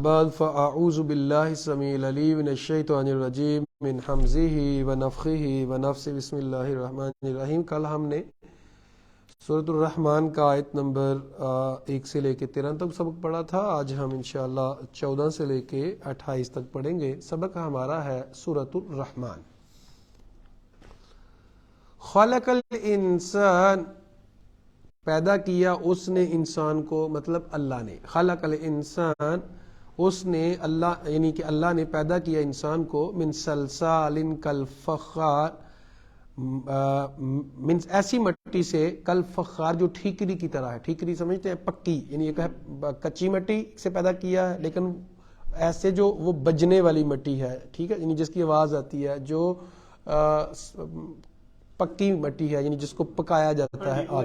بعد فاعوذ باللہ السمیع العلیم من الشیطان الرجیم من حمزہ ونفخہ ونفثہ بسم اللہ الرحمن الرحیم۔ کل ہم نے سورۃ الرحمن کا آیت نمبر 1 سے لے کے 13 تک سبق پڑھا تھا۔ آج ہم انشاءاللہ 14 سے لے کے 28 تک پڑھیں گے۔ سبق ہمارا ہے سورۃ الرحمن۔ خلق الانسان، پیدا کیا اس نے انسان کو، مطلب اللہ نے۔ خلق الانسان، اس نے اللہ، یعنی کہ اللہ نے پیدا کیا انسان کو، من سلسال کالفخار، من ایسی مٹی سے، کالفخار جو ٹھیکری کی طرح ہے۔ ٹھیکری سمجھتے ہیں؟ پکی، یعنی ایک ہے کچی مٹی سے پیدا کیا ہے، لیکن ایسے جو وہ بجنے والی مٹی ہے، ٹھیک ہے، یعنی جس کی آواز آتی ہے، جو پکی مٹی ہے، یعنی جس کو پکایا جاتا ہے آگ،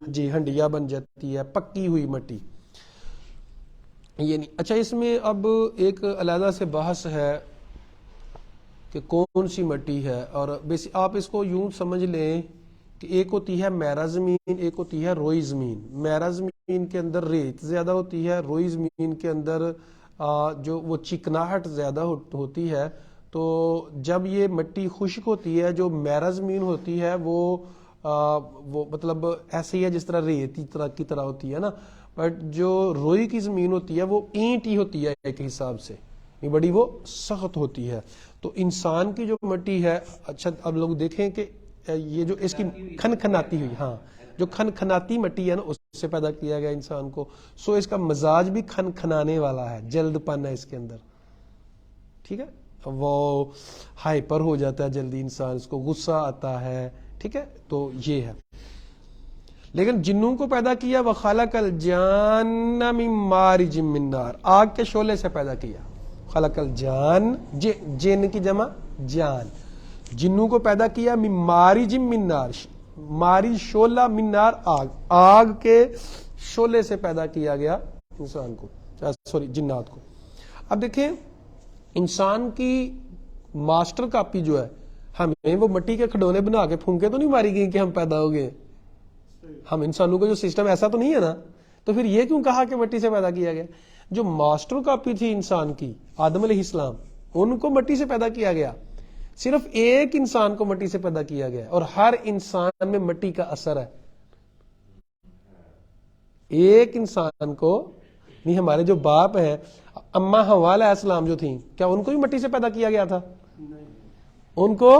جی ہنڈیا بن جاتی ہے، پکی ہوئی مٹی یعنی۔ اچھا، اس میں اب ایک علیحدہ سے بحث ہے کہ کون سی مٹی ہے، اور آپ اس کو یوں سمجھ لیں کہ ایک ہوتی ہے میرا زمین، ایک ہوتی ہے روئی زمین۔ میرا زمین کے اندر ریت زیادہ ہوتی ہے، روئی زمین کے اندر جو وہ چکناہٹ زیادہ ہوتی ہے۔ تو جب یہ مٹی خشک ہوتی ہے، جو میرا زمین ہوتی ہے وہ مطلب ایسے ہی ہے جس طرح ریت کی طرح ہوتی ہے نا، بٹ جو روئی کی زمین ہوتی ہے وہ اینٹ ہی ہوتی ہے ایک حساب سے، بڑی وہ سخت ہوتی ہے۔ تو انسان کی جو مٹی ہے، اچھا اب لوگ دیکھیں کہ یہ جو اس کی کھنکھناتی ہوئی، ہاں جو کھنکھناتی مٹی ہے نا، اس سے پیدا کیا گیا انسان کو۔ سو اس کا مزاج بھی کھنکھنانے والا ہے، جلد پن ہے اس کے اندر، ٹھیک ہے، وہ ہائپر ہو جاتا ہے جلدی انسان، اس کو غصہ آتا ہے، ٹھیک ہے۔ تو یہ ہے۔ لیکن جنوں کو پیدا کیا، وَخَلَقَ الْجَانَّ مِن مَارِجٍ مِّن نَارٍ، آگ کے شعلے سے پیدا کیا۔ خلق الجان، جن کی جمع جان، جنوں کو پیدا کیا، من مارج من نار، مارج شعلہ، من نار آگ، آگ کے شعلے سے پیدا کیا گیا انسان کو، سوری جنات کو۔ اب دیکھیں، انسان کی ماسٹر کاپی جو ہے، ہمیں وہ مٹی کے کھڈونے بنا کے پھونکے تو نہیں ماری گئی کہ ہم پیدا ہو گئے۔ ہم انسانوں کا جو سسٹم ایسا تو نہیں ہے نا، تو پھر یہ کیوں کہا کہ مٹی سے پیدا کیا گیا؟ جو ماسٹر کاپی تھی انسان کی، آدم علیہ السلام، ان کو مٹی سے پیدا کیا گیا۔ صرف ایک انسان کو مٹی سے پیدا کیا گیا، اور ہر انسان میں مٹی کا اثر ہے۔ ایک انسان کو نہیں، ہمارے جو باپ ہیں، اما حوا علیہ السلام جو تھیں، کیا ان کو بھی مٹی سے پیدا کیا گیا تھا؟ ان کو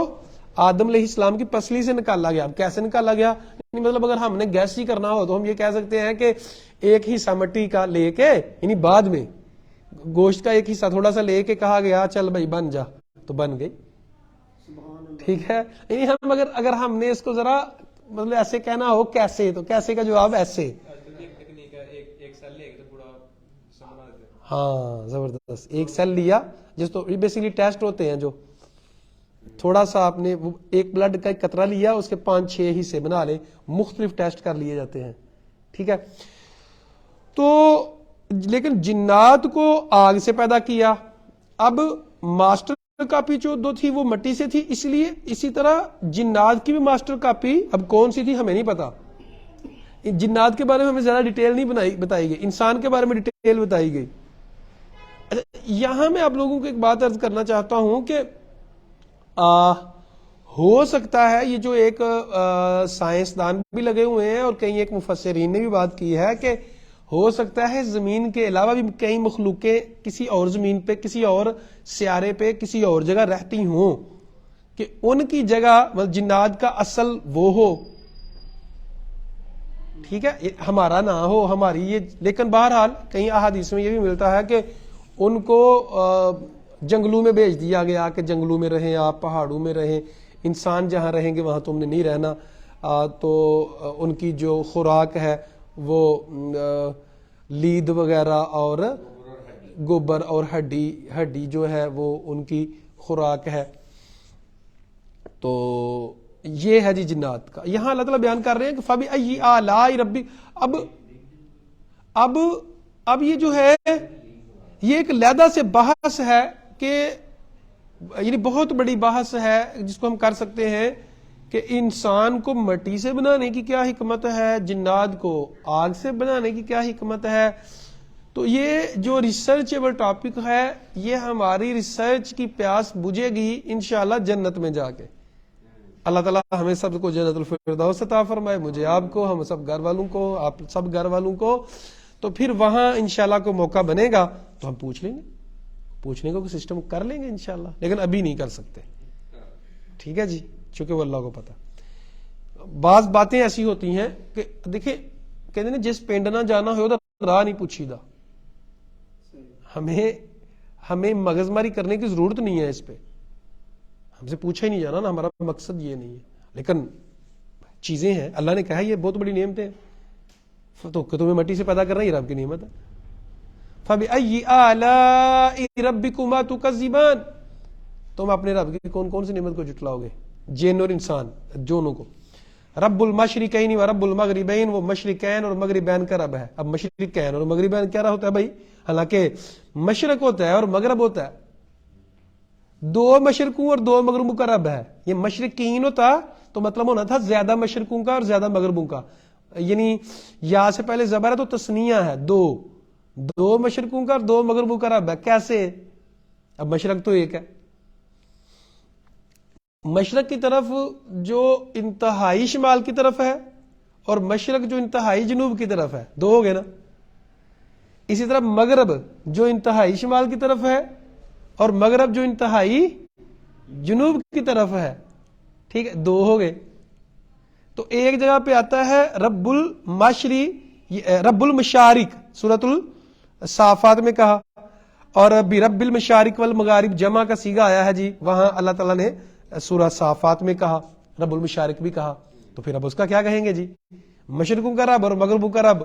آدم علیہ السلام کی پسلی سے نکالا گیا۔ اب کیسے نکالا گیا؟ مطلب اگر ہم نے گیس ہی کرنا ہو تو ہم یہ کہہ سکتے ہیں کہ ایک حصہ مٹی کا لے کے، یعنی بعد میں گوشت کا ایک حصہ تھوڑا سا لے کے کہا گیا چل بھائی بن جا، تو بن گئی، ٹھیک ہے۔ یعنی ہم اگر ہم نے اس کو ذرا مطلب ایسے کہنا ہو کیسے، تو کیسے کا جواب ایسے، ہاں زبردست، ایک سیل لیا، جس تو بیسیکلی ٹیسٹ ہوتے ہیں، جو تھوڑا سا آپ نے ایک بلڈ کا ایک قطرہ لیا، اس کے 5-6 حصے بنا لے، مختلف ٹیسٹ کر لیے جاتے ہیں، ٹھیک ہے۔ تو لیکن جنات کو آگ سے پیدا کیا۔ اب ماسٹر کاپی جو دو تھی وہ مٹی سے تھی، اس لیے اسی طرح جنات کی بھی ماسٹر کاپی اب کون سی تھی ہمیں نہیں پتا۔ جنات کے بارے میں ہمیں زیادہ ڈیٹیل نہیں بتائی گئی، انسان کے بارے میں ڈیٹیل بتائی گئی۔ یہاں میں آپ لوگوں کو ایک بات عرض کرنا چاہتا ہوں کہ ہو سکتا ہے یہ جو ایک سائنسدان بھی لگے ہوئے ہیں، اور کئی ایک مفسرین نے بھی بات کی ہے کہ ہو سکتا ہے زمین کے علاوہ بھی کئی مخلوقیں کسی اور زمین پہ، کسی اور سیارے پہ، کسی اور جگہ رہتی ہوں، کہ ان کی جگہ جنات کا اصل وہ ہو، ٹھیک ہے، ہمارا نہ ہو، ہماری یہ۔ لیکن بہرحال کئی احادیث میں یہ بھی ملتا ہے کہ ان کو جنگلوں میں بھیج دیا گیا کہ جنگلوں میں رہیں آپ، پہاڑوں میں رہیں، انسان جہاں رہیں گے وہاں تم نے نہیں رہنا۔ تو ان کی جو خوراک ہے وہ لید وغیرہ اور گوبر اور ہڈی جو ہے وہ ان کی خوراک ہے۔ تو یہ ہے جی جنات کا۔ یہاں اللہ تعالیٰ بیان کر رہے ہیں کہ فَبِأَيِّ آلَاءِ رَبِّكَ۔ اب یہ جو ہے یہ ایک علیحدہ سے بحث ہے کہ یعنی بہت بڑی بحث ہے جس کو ہم کر سکتے ہیں کہ انسان کو مٹی سے بنانے کی کیا حکمت ہے، جنات کو آگ سے بنانے کی کیا حکمت ہے۔ تو یہ جو ریسرچیبل ٹاپک ہے یہ ہماری ریسرچ کی پیاس بجھے گی انشاءاللہ جنت میں جا کے. اللہ تعالیٰ ہمیں سب کو جنت الفردوس عطا فرمائے، مجھے، آپ کو، ہم سب گھر والوں کو، آپ سب گھر والوں کو. تو پھر وہاں انشاءاللہ کو موقع بنے گا تو ہم پوچھ لیں گے، پوچھنے کو سسٹم کر لیں گے انشاءاللہ، لیکن ابھی نہیں کر سکتے. ٹھیک ہے جی، چونکہ وہ اللہ کو پتہ. بعض باتیں ایسی ہوتی ہیں کہ دیکھیں کہتے ہیں جس پنڈ نہ جانا ہو تو راہ نہیں پوچھی دا. ہمیں مغز ماری کرنے کی ضرورت نہیں ہے اس پہ، ہم سے پوچھا ہی نہیں جانا نا، ہمارا مقصد یہ نہیں ہے. لیکن چیزیں ہیں، اللہ نے کہا یہ بہت بڑی نعمتیں ہیں، تو تمہیں مٹی سے پیدا کرنا یہ رب کی نعمت ہے. فَبِأَيِّ آلَاءِ رَبِّكُمَا تُكَذِّبَانِ، تم اپنے رب کی کون کون سی نعمت کو جھٹلاؤ گے، جن اور انسان دونوں کو. رب المشرقین و رب المغربین، وہ مشرقین اور مغربین کا رب ہے. اب مشرقین اور مغربین کیا ہوتا ہے بھائی؟ حالانکہ مشرق ہوتا ہے اور مغرب ہوتا ہے، دو مشرقوں اور دو مغربوں کا رب ہے. یہ مشرقین ہوتا تو مطلب ہونا تھا زیادہ مشرقوں کا اور زیادہ مغربوں کا، یعنی یا سے پہلے زبر ہے تو تسنیہ ہے، دو مشرقوں کا اور دو مغربوں کا رب ہے. کیسے؟ اب مشرق تو ایک ہے، مشرق کی طرف جو انتہائی شمال کی طرف ہے اور مشرق جو انتہائی جنوب کی طرف ہے، دو ہو گئے نا. اسی طرح مغرب جو انتہائی شمال کی طرف ہے اور مغرب جو انتہائی جنوب کی طرف ہے، ٹھیک ہے، دو ہو گئے. تو ایک جگہ پہ آتا ہے رب المشارق، سورۃ الصافات میں کہا، اور برب المشارق والمغارب جمع کا صیغہ آیا ہے جی، وہاں اللہ تعالیٰ نے سورہ صافات میں کہا، رب المشارق بھی کہا. تو پھر اب اس کا کیا کہیں گے جی؟ مشرقوں کا رب اور مغربوں کا رب.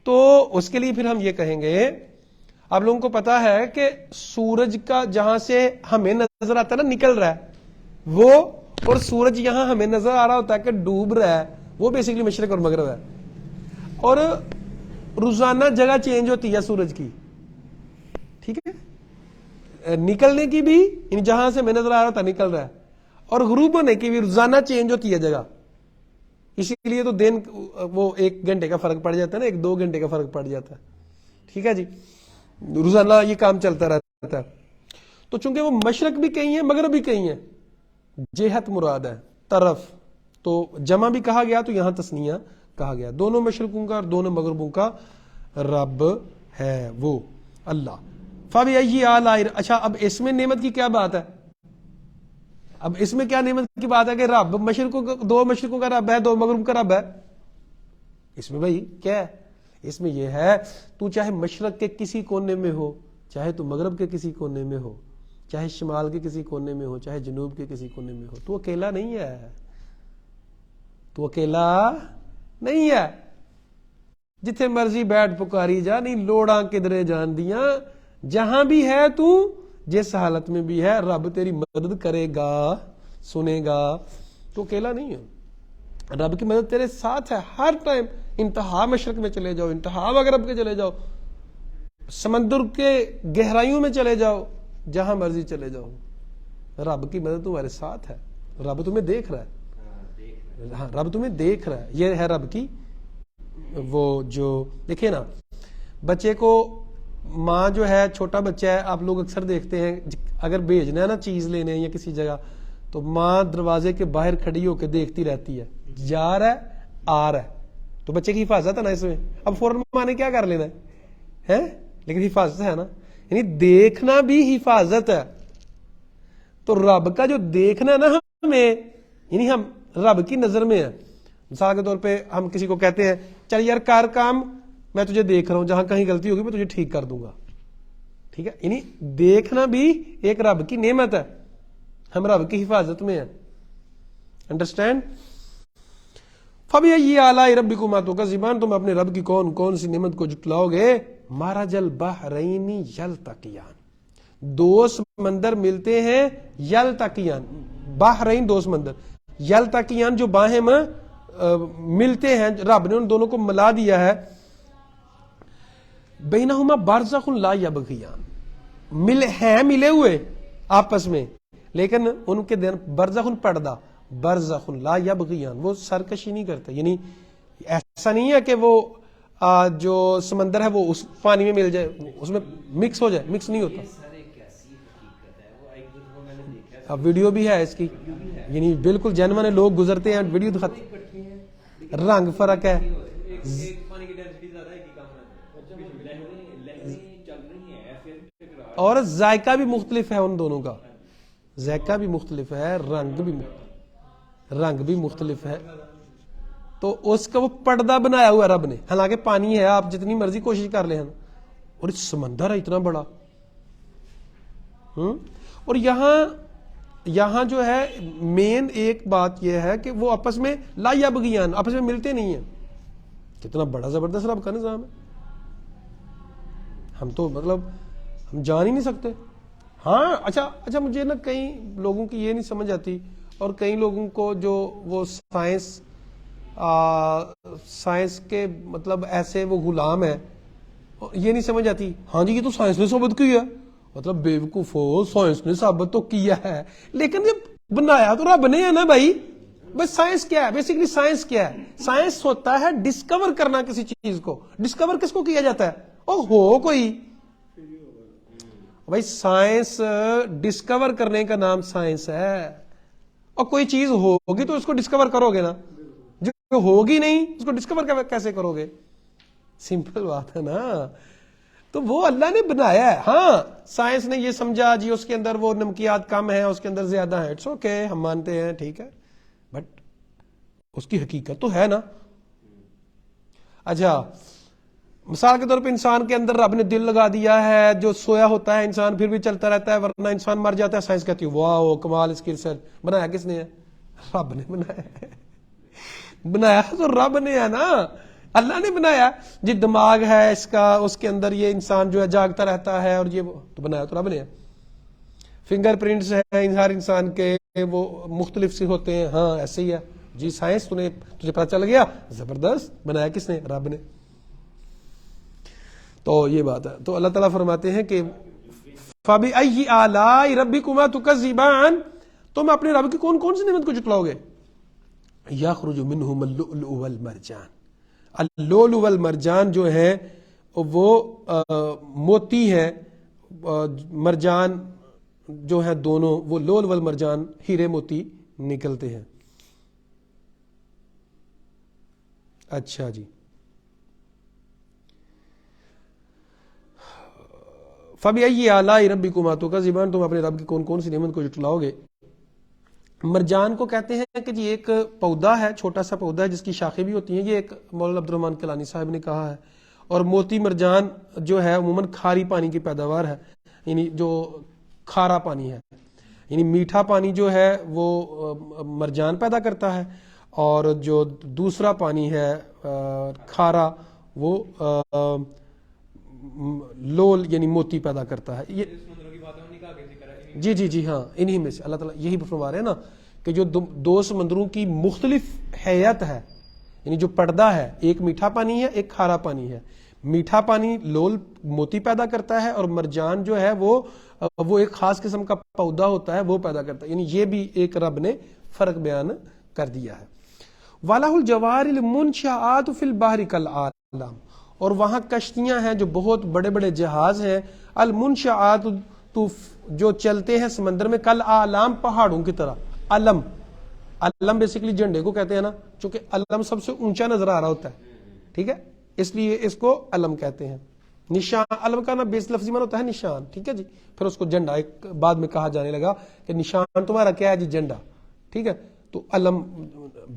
تو اس کے لیے پھر ہم یہ کہیں گے، آپ لوگوں کو پتا ہے کہ سورج کا جہاں سے ہمیں نظر آتا ہے نا نکل رہا ہے وہ، اور سورج یہاں ہمیں نظر آ رہا ہوتا ہے کہ ڈوب رہا ہے، وہ بیسیکلی مشرق اور مغرب ہے. اور روزانہ جگہ چینج ہوتی ہے سورج کی، ٹھیک ہے، نکلنے کی بھی، یعنی جہاں سے ہمیں نظر آ رہا ہوتا ہے نکل رہا ہے، اور غروب ہونے کی بھی روزانہ چینج ہوتی ہے جگہ. اسی لیے تو دن وہ 1 گھنٹے کا فرق پڑ جاتا ہے نا، 1-2 گھنٹے کا فرق پڑ جاتا ہے. ٹھیک ہے جی، روزانہ یہ کام چلتا رہتا ہے. تو چونکہ وہ مشرق بھی کہیں ہیں مغرب بھی کہیں ہیں، جہت مراد ہے طرف، تو جمع بھی کہا گیا تو یہاں تسنیہ کہا گیا. دونوں مشرقوں کا اور دونوں مغربوں کا رب ہے وہ اللہ. فَبِأَيِّ آلَاءِ، اچھا اب اس میں نعمت کی کیا بات ہے؟ اب اس میں کیا نعمت کی بات ہے کہ رب دو مشرقوں کا رب ہے، دو مغرب کا رب ہے. اس میں بھائی کیا ہے؟ اس میں یہ ہے تو چاہے مشرق کے کسی کونے میں ہو، چاہے تو مغرب کے کسی کونے میں ہو، چاہے شمال کے کسی کونے میں ہو، چاہے جنوب کے کسی کونے میں ہو، تو اکیلا نہیں ہے، تو اکیلا نہیں ہے. جتھے مرضی بیٹھ پکاری جا، نہیں لوڑاں کدرے جان دیاں، جہاں بھی ہے تو جس حالت میں بھی ہے رب تیری مدد کرے گا، سنے گا. تو اکیلا نہیں ہے، رب کی مدد تیرے ساتھ ہے ہر ٹائم. انتہا مشرق میں چلے جاؤ، انتہا مغرب کے چلے جاؤ، سمندر کے گہرائیوں میں چلے جاؤ، جہاں مرضی چلے جاؤ، رب کی مدد تمہارے ساتھ ہے. رب تمہیں دیکھ رہا ہے، ہاں رب تمہیں دیکھ رہا ہے. یہ ہے رب کی وہ جو دیکھیں نا، بچے کو ماں جو ہے، چھوٹا بچہ ہے، آپ لوگ اکثر دیکھتے ہیں اگر بھیجنا ہے نا چیز لینے یا کسی جگہ، تو ماں دروازے کے باہر کھڑی ہو کے دیکھتی رہتی ہے، جا رہا ہے آ رہا ہے. تو بچے کی حفاظت ہے نا اس میں. اب فوراً ماں نے کیا کر لینا ہے، لیکن حفاظت ہے نا، یعنی دیکھنا بھی حفاظت ہے. تو رب کا جو دیکھنا ہے نا ہمیں، یعنی ہم رب کی نظر میں ہے. مثال کے طور پہ ہم کسی کو کہتے ہیں چل یار کار کام، میں تجھے دیکھ رہا ہوں، جہاں کہیں غلطی ہوگی میں تجھے ٹھیک کر دوں گا. ٹھیک ہے، یعنی دیکھنا بھی ایک رب کی نعمت ہے، ہم رب کی حفاظت میں ہیں. انڈرسٹینڈ؟ فَبِأَيِّ آلَاءِ رَبِّكُمَا تُكَذِّبَانِ، تم اپنے رب کی کون کون سی نعمت کو جھٹلاؤ گے. مَرَجَ الْبَحْرَيْنِ یلتقیان، دو سمندر ملتے ہیں، یلتقیان، بحرین دو سمندر، یلتقیان جو باہم ملتے ہیں، رب نے ان دونوں کو ملا دیا ہے. بینہما برزخ لا یبغیان، ملے ہوئے آپس میں، لیکن ان کے دن برزخ پردہ، برزخ لا یبغیان، وہ سرکشی نہیں کرتے. یعنی ایسا نہیں ہے کہ وہ جو سمندر ہے وہ اس پانی میں مل جائے, اس میں مکس ہو جائے, مکس نہیں ہوتا. اب ویڈیو بھی ہے اس کی, یعنی بالکل جینوین ہے, لوگ گزرتے ہیں ویڈیو دکھاتے, رنگ فرق ہے, اور ذائقہ بھی مختلف ہے ان دونوں کا, ذائقہ بھی مختلف ہے, رنگ بھی مختلف ہے. تو اس کا وہ پردہ بنایا ہوا رب نے, حالانکہ پانی ہے, آپ جتنی مرضی کوشش کر لیں, اور سمندر ہے اتنا بڑا. اور یہاں جو ہے مین ایک بات یہ ہے کہ وہ آپس میں لا یبغیان, آپس میں ملتے نہیں ہیں. کتنا بڑا زبردست رب کا نظام ہے, ہم تو مطلب ہم جان ہی نہیں سکتے. ہاں اچھا مجھے نا کئی لوگوں کی یہ نہیں سمجھ آتی, اور کئی لوگوں کو جو وہ سائنس کے مطلب ایسے وہ غلام ہے, یہ نہیں سمجھ آتی, ہاں جی یہ تو سائنس نے ثابت کیا ہے, مطلب بیوقوف ہو, سائنس نے ثابت تو کیا ہے, لیکن جب بنایا تو رب نے ہے نا بھائی. بس سائنس کیا ہے, بیسیکلی سائنس کیا ہے؟ سائنس ہوتا ہے ڈسکور کرنا کسی چیز کو. ڈسکور کس کو کیا جاتا ہے؟ او ہو کوئی بھائی, سائنس ڈسکور کرنے کا نام سائنس ہے. اور کوئی چیز ہوگی تو اس کو ڈسکور کرو گے نا, جو ہوگی نہیں اس کو ڈسکور کیسے کرو گے؟ سمپل بات ہے نا. تو وہ اللہ نے بنایا ہے. ہاں سائنس نے یہ سمجھا جی اس کے اندر وہ نمکیات کم ہیں, اس کے اندر زیادہ ہیں, اٹس اوکے, ہم مانتے ہیں, ٹھیک ہے, بٹ اس کی حقیقت تو ہے نا. اچھا مثال کے طور پہ انسان کے اندر رب نے دل لگا دیا ہے, جو سویا ہوتا ہے انسان پھر بھی چلتا رہتا ہے, ورنہ انسان مر جاتا ہے. سائنس کہتی ہے واہ کمال, اس کی ریسرچ. بنایا کس نے ہے؟ رب نے بنایا ہے. بنایا تو رب نے ہے نا, اللہ نے بنایا. جی دماغ ہے اس کا, اس کے اندر یہ انسان جو ہے جاگتا رہتا ہے, اور یہ تو بنایا تو رب نے ہے. فنگر پرنٹس ہے ہر انسان کے, وہ مختلف سے ہوتے ہیں. ہاں ایسے ہی ہے جی, سائنس تجھے پتا چل گیا, زبردست. بنایا کس نے؟ رب نے. تو یہ بات ہے. تو اللہ تعالیٰ فرماتے ہیں کہ فَبِأَيِّ آلَاءِ رَبِّكُمَا تُكَذِّبَانِ, تم اپنے رب کی کون کون سی نعمت کو جھٹلاؤ گے؟ یخرج منہم اللؤلؤ والمرجان. اللؤلؤ والمرجان جو ہے وہ موتی ہے, مرجان جو ہے دونوں, وہ لؤلؤ والمرجان ہیرے موتی نکلتے ہیں. اچھا جی, فَبِأَيِّ آلَاءِ رَبِّكُمَا تُكَذِّبَانِ, تم اپنے رب کی کون کون سی نعمت کو جھٹلاؤ گے؟ مرجان کو کہتے ہیں کہ جی ایک پودا ہے, چھوٹا سا پودا ہے جس کی شاخیں بھی ہوتی ہیں. یہ ایک مولانا عبد الرحمن کلانی صاحب نے کہا ہے. اور موتی مرجان جو ہے عموماً کھاری پانی کی پیداوار ہے, یعنی جو کھارا پانی ہے, یعنی میٹھا پانی جو ہے وہ مرجان پیدا کرتا ہے, اور جو دوسرا پانی ہے کھارا وہ لول یعنی موتی پیدا کرتا ہے. یہ جی ہاں, انہی میں سے اللہ تعالیٰ یہی فرما رہے ہیں نا کہ جو دو سمندروں کی مختلف حیت ہے, یعنی جو پردہ ہے, ایک میٹھا پانی ہے ایک کھارا پانی ہے. میٹھا پانی لول موتی پیدا کرتا ہے, اور مرجان جو ہے وہ ایک خاص قسم کا پودا ہوتا ہے, وہ پیدا کرتا ہے. یعنی یہ بھی ایک رب نے فرق بیان کر دیا ہے. وَلَهُ الْجَوَارِ الْمُنْشَآتُ فِي الْبَحْرِ كَالْأَعْلَامِ, اور وہاں کشتیاں ہیں جو بہت بڑے بڑے جہاز ہیں, المنشآت جو چلتے ہیں سمندر میں, کل اعلام پہاڑوں کی طرح. علم بیسیکلی جھنڈے کو کہتے ہیں نا, چونکہ علم سب سے اونچا نظر آ رہا ہوتا ہے, ٹھیک ہے, اس لیے اس کو علم کہتے ہیں. نشان, علم کا نا بیس لفظی معنی ہوتا ہے نشان, ٹھیک ہے جی. پھر اس کو جھنڈا ایک بعد میں کہا جانے لگا کہ نشان تمہارا کیا ہے جی؟ جھنڈا, ٹھیک ہے. تو علم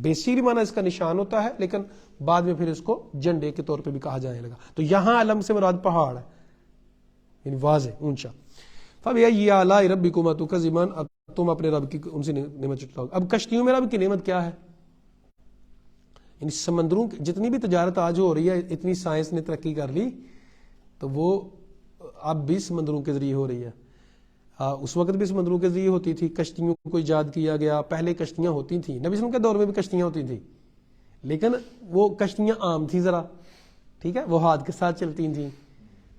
بیسیکلی معنی اس کا نشان ہوتا ہے, لیکن بعد میں پھر اس کو جھنڈے کے طور پہ بھی کہا جانے لگا. تو یہاں علم سے مراد پہاڑ ہے, یعنی واضح اونچا. فَبِأَيِّ آلَاءِ رَبِّكُمَا تُكَذِّبَانِ, اب تم اپنے رب کی ان سے نعمت جھٹلاؤ. اب کشتیوں میں رب کی نعمت کیا ہے؟ یعنی سمندروں کی جتنی بھی تجارت آج ہو رہی ہے, اتنی سائنس نے ترقی کر لی, تو وہ اب بھی سمندروں کے ذریعے ہو رہی ہے. اس وقت بھی سمندروں کے ذریعے ہوتی تھی, کشتیوں کو ایجاد کیا گیا. پہلے کشتیاں ہوتی تھیں, نبی صلی اللہ علیہ وسلم کے دور میں بھی کشتیاں ہوتی تھیں, لیکن وہ کشتیاں عام تھیں ذرا, ٹھیک ہے, وہ ہاتھ کے ساتھ چلتی تھیں.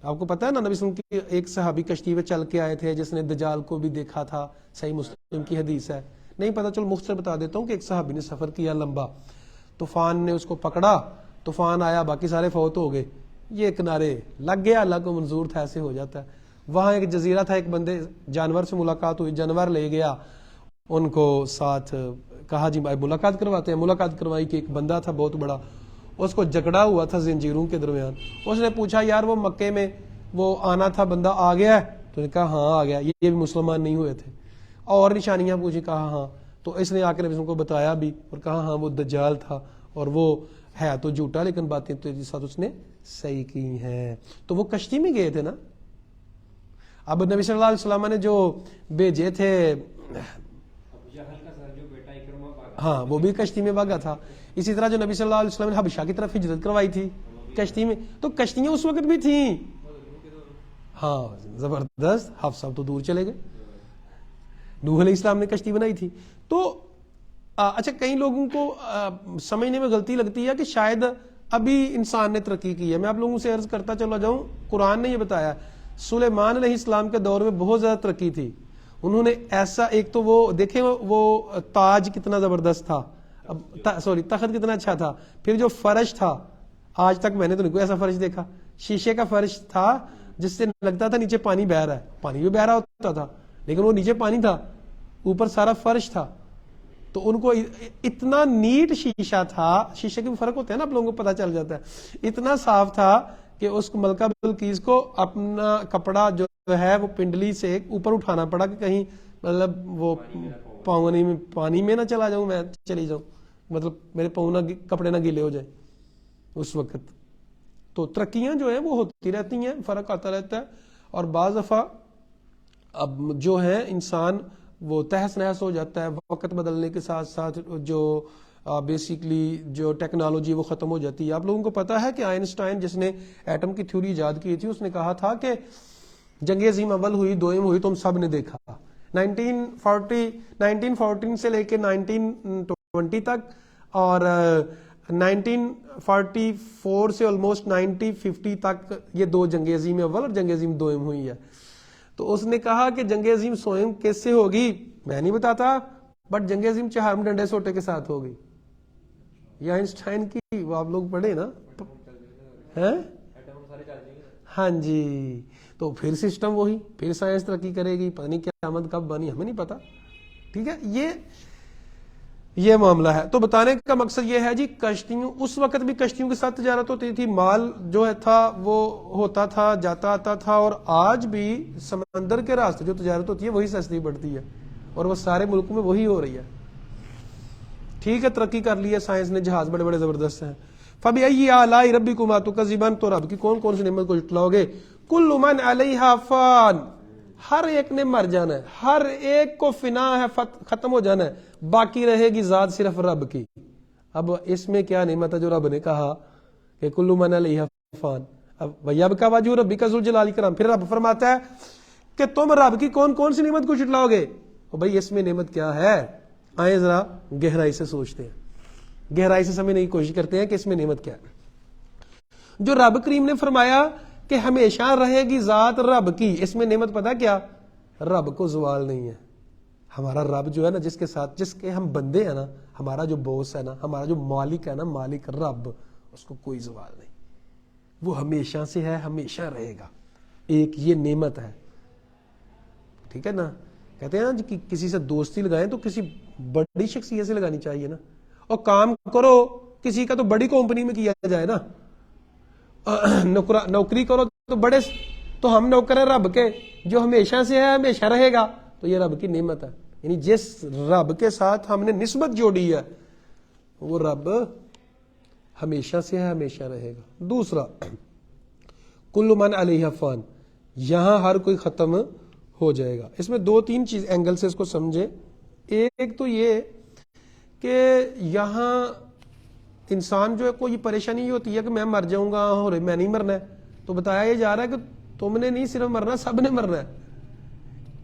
آپ کو پتا ہے نا, نبی صلی اللہ علیہ وسلم کی ایک صحابی کشتی پہ چل کے آئے تھے جس نے دجال کو بھی دیکھا تھا, صحیح مسلم کی حدیث ہے. نہیں پتا, چلو مختصر بتا دیتا ہوں کہ ایک صحابی نے سفر کیا لمبا, طوفان نے اس کو پکڑا, طوفان آیا باقی سارے فوت ہو گئے، یہ کنارے لگ گیا، اللہ کو منظور تھا، ایسے ہو جاتا ہے۔ وہاں ایک جزیرہ تھا، ایک بندے جانور سے ملاقات ہوئی، جانور لے گیا ان کو ساتھ، کہا جی بھائی ملاقات کرواتے ہیں، ملاقات کروائی کہ ایک بندہ تھا بہت بڑا، اس کو جکڑا ہوا تھا زنجیروں کے درمیان۔ اس نے پوچھا یار وہ مکے میں وہ آنا تھا بندہ آ گیا ہے؟ تو نے کہا ہاں آ گیا، یہ بھی مسلمان نہیں ہوئے تھے، اور نشانیاں پوچھی، کہا ہاں۔ تو اس نے آ کے نبی کو بتایا بھی اور کہا ہاں وہ دجال تھا، اور وہ ہے تو جھوٹا لیکن باتیں تو ساتھ اس نے صحیح کی ہیں۔ تو وہ کشتی میں گئے تھے نا۔ اب نبی صلی اللہ علیہ وسلم نے جو بھیجے تھے، ہاں وہ بھی کشتی میں بھاگا تھا۔ اسی طرح جو نبی صلی اللہ علیہ وسلم نے حبشہ کی طرف ہجرت کروائی تھی کشتی میں، تو کشتیاں اس وقت بھی تھیں۔ ہاں زبردست، حفصہ تو دور چلے گئے، نوح علیہ السلام نے کشتی بنائی تھی۔ تو اچھا کئی لوگوں کو سمجھنے میں غلطی لگتی ہے کہ شاید ابھی انسان نے ترقی کی ہے۔ میں آپ لوگوں سے عرض کرتا چلا جاؤں، قرآن نے یہ بتایا سلیمان علیہ السلام کے دور میں بہت زیادہ ترقی تھی۔ انہوں نے ایسا، ایک تو وہ دیکھیں وہ تاج کتنا زبردست تھا، سوری تخت کتنا اچھا تھا، پھر جو فرش تھا، آج تک میں نے تو نہیں کوئی ایسا فرش دیکھا، شیشے کا فرش تھا جس سے لگتا تھا نیچے پانی بہ رہا ہے، پانی بھی بہ رہا ہوتا تھا لیکن وہ نیچے پانی تھا، اوپر سارا فرش تھا۔ تو ان کو اتنا نیٹ شیشہ تھا، شیشے کے بھی فرق ہوتے ہیں نا، آپ لوگوں کو پتہ چل جاتا ہے، اتنا صاف تھا کہ اس کو ملکہ بلقیس کو اپنا کپڑا جو ہے وہ پنڈلی سے اوپر اٹھانا پڑا کہ کہیں مطلب وہ پانی میں نہ چلا جاؤں، میں چلی جاؤں، مطلب میرے پاؤں نہ کپڑے نہ گیلے ہو جائیں اس وقت۔ تو ترقیاں جو ہیں وہ ہوتی رہتی ہیں، فرق آتا رہتا ہے، اور بعض دفعہ اب جو ہے انسان وہ تہس نہس ہو جاتا ہے، وقت بدلنے کے ساتھ ساتھ جو بیسیکلی جو ٹیکنالوجی وہ ختم ہو جاتی ہے۔ آپ لوگوں کو پتا ہے کہ آئنسٹائن جس نے ایٹم کی تھیوری ایجاد کی تھی، اس نے کہا تھا کہ جنگ عظیم اول ہوئی، دوئم ہوئی، تم سب نے دیکھا، 1914 سے لے کے 1920 تک، اور 1944 سے آلموسٹ 1950 تک یہ دو جنگ عظیم اول اور جنگ عظیم دوئم ہوئی ہے۔ تو اس نے کہا کہ جنگ عظیم سوئم کیس سے ہوگی میں نہیں بتاتا، بٹ جنگ عظیم چہارم ڈنڈے سوٹے کے ساتھ ہوگی۔ یہ آئنسٹائن کی وہ آپ لوگ پڑھے نا، ہاں جی، تو پھر سسٹم وہی، پھر سائنس ترقی کرے گی، پتہ نہیں قیامت کب بنی ہمیں نہیں پتا، ٹھیک ہے۔ یہ معاملہ ہے۔ تو بتانے کا مقصد یہ ہے جی، کشتیوں اس وقت بھی کشتیوں کے ساتھ تجارت ہوتی تھی، مال جو ہے تھا وہ ہوتا تھا، جاتا آتا تھا، اور آج بھی سمندر کے راستے جو تجارت ہوتی ہے وہی سستی پڑتی ہے، اور وہ سارے ملکوں میں وہی ہو رہی ہے، ٹھیک ہے۔ ترقی کر لی ہے سائنس نے، جہاز بڑے بڑے زبردست ہیں۔ فَبِأَيِّ آلَاءِ رَبِّكُمَا تُكَذِّبَانِ، تو رب کی کون کون سی نعمت کو جھٹلاؤ گے؟ كُلُّ مَنْ عَلَيْهَا فَانٍ، ہر ایک نے مر جانا ہے، ہر ایک کو فنا ہے، ختم ہو جانا ہے، باقی رہے گی ذات صرف رب کی۔ اب اس میں کیا نعمت ہے جو رب نے کہا کہ كُلُّ مَنْ عَلَيْهَا فَانٍ، اب وَيَبْقَى وَجْهُ رَبِّكَ ذُو الْجَلَالِ وَالْإِكْرَامِ، پھر رب فرماتا ہے کہ تم رب کی کون کون سی نعمت کو جھٹلاؤ گے؟ اور بھائی اس میں نعمت کیا ہے؟ آئیں ذرا گہرائی سے سوچتے ہیں، گہرائی سے سمجھنے کی کوشش کرتے ہیں کہ اس میں نعمت کیا ہے۔ جو رب کریم نے فرمایا کہ ہمیشہ رہے گی ذات رب کی، اس میں نعمت پتہ کیا؟ رب کو زوال نہیں ہے۔ ہمارا رب جو ہے نا، جس کے ساتھ جس کے ہم بندے ہیں نا، ہمارا جو بوس ہے نا، ہمارا جو مالک ہے نا، مالک رب، اس کو کوئی زوال نہیں، وہ ہمیشہ سے ہے، ہمیشہ رہے گا۔ ایک یہ نعمت ہے، ٹھیک ہے نا۔ کہتے ہیں نا کہ کسی سے دوستی لگائیں تو کسی بڑی شخصیت سے لگانی چاہیے نا، اور کام کرو کسی کا تو بڑی کمپنی میں کیا جائے نا، نوکری کرو تو بڑے، تو ہم نوکر ہیں رب کے جو ہمیشہ سے ہے، ہمیشہ رہے گا، تو یہ رب کی نعمت ہے۔ یعنی جس رب کے ساتھ ہم نے نسبت جوڑی ہے وہ رب ہمیشہ سے ہے، ہمیشہ رہے گا۔ دوسرا کل من علیہ فان، یہاں ہر کوئی ختم ہو جائے گا۔ اس میں دو تین چیز اینگل سے اس کو سمجھے۔ ایک تو یہ کہ یہاں انسان جو ہے کوئی پریشانی یہ ہوتی ہے کہ میں مر جاؤں گا اور میں نہیں مرنا ہے، تو بتایا یہ جا رہا ہے کہ تم نے نہیں صرف مرنا، سب نے مرنا ہے۔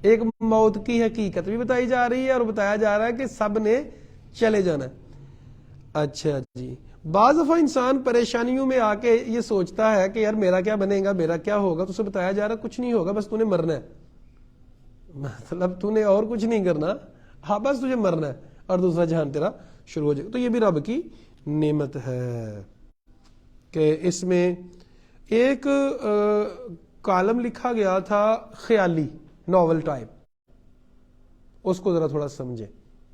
ایک موت کی حقیقت بھی بتائی جا رہی ہے اور بتایا جا رہا ہے کہ سب نے چلے جانا ہے۔ اچھا جی، بعض دفعہ انسان پریشانیوں میں آ کے یہ سوچتا ہے کہ یار میرا کیا بنے گا، میرا کیا ہوگا، تو اسے بتایا جا رہا ہے کچھ نہیں ہوگا، بس تو نے مرنا ہے، مطلب تو نے اور کچھ نہیں کرنا، ہاں بس تجھے مرنا ہے اور دوسرا جہان تیرا شروع ہو جائے گا۔ تو یہ بھی رب کی نعمت ہے۔ کہ اس میں ایک کالم لکھا گیا تھا خیالی ناول ٹائپ، اس کو ذرا تھوڑا سمجھیں.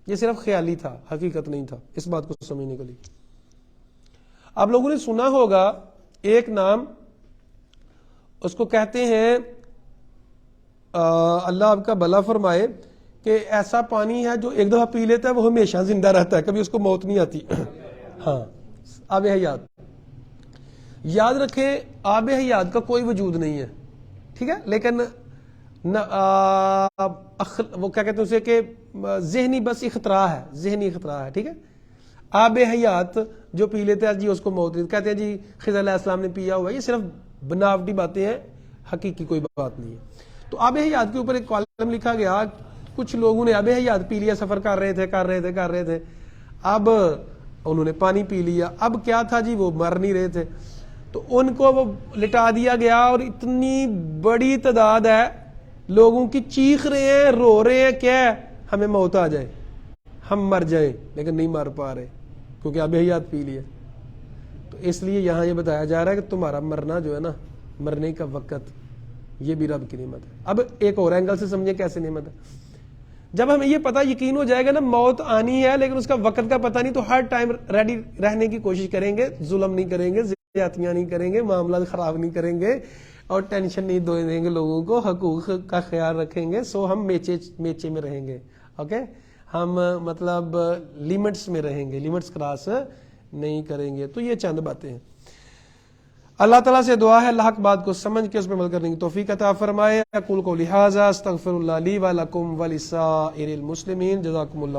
یہ صرف خیالی تھا، حقیقت نہیں تھا. اس بات کو سمجھنے کے لیے آپ لوگوں نے سنا ہوگا ایک نام، اس کو کہتے ہیں اللہ آپ کا بھلا فرمائے، کہ ایسا پانی ہے جو ایک دفعہ پی لیتا ہے وہ ہمیشہ زندہ رہتا ہے، کبھی اس کو موت نہیں آتی. ہاں، آب حیات. یاد رکھیں آب حیات کا کوئی وجود نہیں ہے، ٹھیک ہے، لیکن وہ کیا کہتے ہیں اسے کہ ذہنی بس اختراع ہے، ذہنی اختراع ہے، ٹھیک ہے. آب حیات جو پی لیتے ہیں جی اس کو موت نہیں، کہتے ہیں جی خضر علیہ السلام نے پیا ہوا، یہ صرف بناوٹی باتیں ہیں، حقیقی کوئی بات نہیں ہے. تو آب حیات کے اوپر ایک کالم لکھا گیا، کچھ لوگوں نے آب حیات پی لیا، سفر کر رہے تھے، اب انہوں نے پانی پی لیا، اب کیا تھا جی وہ مر نہیں رہے تھے، تو ان کو وہ لٹا دیا گیا، اور اتنی بڑی تعداد ہے لوگوں کی، چیخ رہے ہیں، رو رہے ہیں، کیا ہے ہمیں موت آ جائے، ہم مر جائیں، لیکن نہیں مر پا رہے کیونکہ آب حیات پی لیا. تو اس لیے یہاں یہ بتایا جا رہا ہے کہ تمہارا مرنا جو ہے نا، مرنے کا وقت، یہ بھی رب کی نعمت ہے. اب ایک اور اینگل سے سمجھیں کیسے نعمت ہے. جب ہمیں یہ پتہ یقین ہو جائے گا نا موت آنی ہے لیکن اس کا وقت کا پتہ نہیں، تو ہر ٹائم ریڈی رہنے کی کوشش کریں گے، ظلم نہیں کریں گے، زیادتیاں نہیں کریں گے، معاملات خراب نہیں کریں گے، اور ٹینشن نہیں دیں گے لوگوں کو، حقوق کا خیال رکھیں گے. سو ہم میچے میں رہیں گے، اوکے، ہم مطلب لیمٹس میں رہیں گے، لیمٹس کراس نہیں کریں گے. تو یہ چند باتیں ہیں. اللہ تعالیٰ سے دعا ہے اللہ حق بات کو سمجھ کے اس پہ عمل کرنے کی توفیق عطا فرمائے. اقول قولی ھذا استغفر اللہ لی ولکم ولسائر المسلمین. جزاکم اللہ.